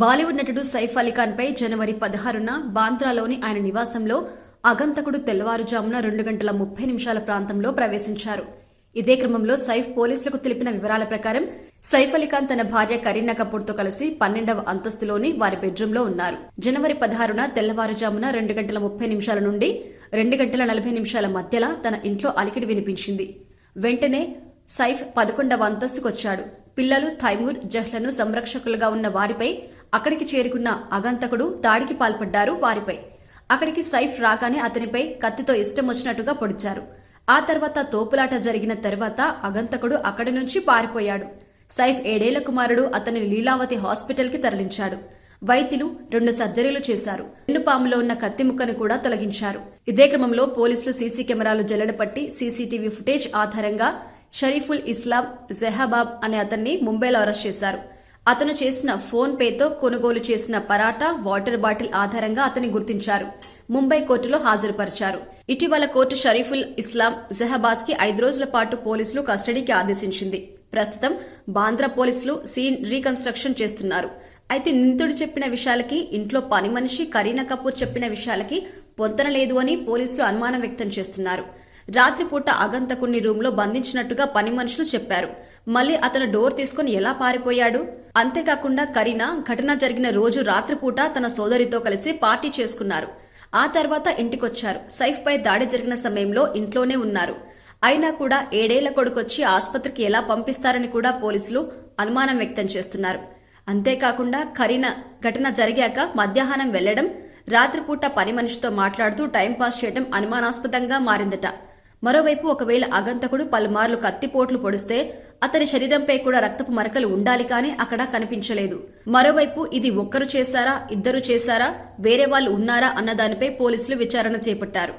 బాలీవుడ్ నటుడు సైఫ్ అలీఖాన్ పై జనవరి 16న బాంద్రాలోని ఆయన నివాసంలో అగంతకుడు తెల్లవారుజామున 2:30 ప్రాంతంలో ప్రవేశించారు. ఇదే క్రమంలో సైఫ్ పోలీసులకు తెలిపిన వివరాల ప్రకారం సైఫ్ అలీఖాన్ తన భార్య కరీనా కపూర్తో కలిసి 12వ అంతస్తులోని వారి బెడ్రూంలో ఉన్నారు. జనవరి 16న తెల్లవారుజామున 2:30 నుండి 2:40 మధ్యలో తన ఇంట్లో అలికిడి వినిపించింది. వెంటనే సైఫ్ 11వ అంతస్తుకొచ్చాడు. పిల్లలు తైమూర్, జహ్లను సంరక్షకులుగా ఉన్న వారిపై అక్కడికి చేరుకున్న అగంతకుడు దాడికి పాల్పడ్డారు. వారిపై అక్కడికి సైఫ్ రాగానే అతనిపై కత్తితో ఇష్టం వచ్చినట్టుగా పొడిచారు. ఆ తర్వాత తోపులాట జరిగిన తర్వాత అగంతకుడు అక్కడి నుంచి పారిపోయాడు. సైఫ్ 7 ఏళ్ల కుమారుడు అతని లీలావతి హాస్పిటల్కి తరలించాడు. వైద్యులు 2 సర్జరీలు చేశారు. వెన్నుపాములో ఉన్న కత్తి ముక్కను కూడా తొలగించారు. ఇదే క్రమంలో పోలీసులు సీసీ కెమెరాలు జల్లెడపట్టి సీసీటీవీ ఫుటేజ్ ఆధారంగా షరీఫుల్ ఇస్లాం జెహాబాబ్ అనే అతన్ని ముంబైలో అరెస్ట్ చేశారు. అతను చేసిన ఫోన్ పేతో కొనుగోలు చేసిన పరాటా, వాటర్ బాటిల్ ఆధారంగా అతన్ని గుర్తించారు. ముంబై కోర్టులో హాజరుపరిచారు. ఇటీవల కోర్టు షరీఫుల్ ఇస్లాం జెహాబాజ్ కి 5 రోజుల పాటు పోలీసులు కస్టడీకి ఆదేశించింది. ప్రస్తుతం బాంద్రా పోలీసులు సీన్ రీకన్స్ట్రక్షన్ చేస్తున్నారు. అయితే నిందితుడు చెప్పిన విషయాలకి, ఇంట్లో పని మనిషి కరీనా కపూర్ చెప్పిన విషయాలకి పొంతన లేదు అని పోలీసులు అనుమానం వ్యక్తం చేస్తున్నారు. రాత్రిపూట అగంతకుణ్ణి రూంలో బంధించినట్టుగా పని మనుషులు చెప్పారు. మళ్లీ అతను డోర్ తీసుకుని ఎలా పారిపోయాడు? అంతేకాకుండా కరీనా ఘటన జరిగిన రోజు రాత్రిపూట తన సోదరితో కలిసి పార్టీ చేసుకున్నారు. ఆ తర్వాత ఇంటికొచ్చారు. సైఫ్ పై దాడి జరిగిన సమయంలో ఇంట్లోనే ఉన్నారు. అయినా కూడా 7 ఏళ్ల కొడుకొచ్చి ఆసుపత్రికి ఎలా పంపిస్తారని కూడా పోలీసులు అనుమానం వ్యక్తం చేస్తున్నారు. అంతేకాకుండా కరీనా ఘటన జరిగాక మధ్యాహ్నం వెళ్లడం, రాత్రిపూట పని మనిషితో మాట్లాడుతూ టైంపాస్ చేయడం అనుమానాస్పదంగా మారిందట. మరోవైపు ఒకవేళ అగంతకుడు పలుమార్లు కత్తిపోట్లు పొడిస్తే అతని శరీరంపై కూడా రక్తపు మరకలు ఉండాలి, కానీ అక్కడ కనిపించలేదు. మరోవైపు ఇది ఒక్కరు చేశారా, ఇద్దరు చేశారా, వేరే వాళ్ళు ఉన్నారా అన్న దానిపై పోలీసులు విచారణ చేపట్టారు.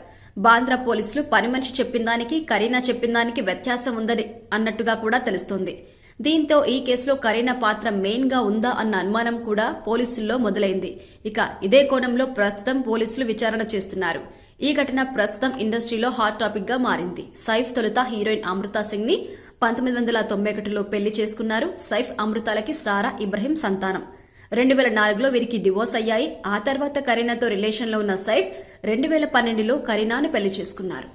బాంద్రా పోలీసులు పని మనిషి చెప్పిందానికి కరీనా చెప్పిందానికి వ్యత్యాసం ఉందని అన్నట్టుగా కూడా తెలుస్తోంది. దీంతో ఈ కేసులో కరీనా పాత్ర మెయిన్ గా ఉందా అన్న అనుమానం కూడా పోలీసుల్లో మొదలైంది. ఇక ఇదే కోణంలో ప్రస్తుతం పోలీసులు విచారణ చేస్తున్నారు. ఈ ఘటన ప్రస్తుతం ఇండస్ట్రీలో హాట్ టాపిక్ గా మారింది. సైఫ్ తొలుత హీరోయిన్ అమృతా సింగ్ ని 1991లో పెళ్లి చేసుకున్నారు. సైఫ్ అమృతాలకి సారా ఇబ్రహీం సంతానం. 2004లో వీరికి డివోర్స్ అయ్యాయి. ఆ తర్వాత కరీనాతో రిలేషన్లో ఉన్న సైఫ్ 2012లో కరీనాను పెళ్లి చేసుకున్నారు.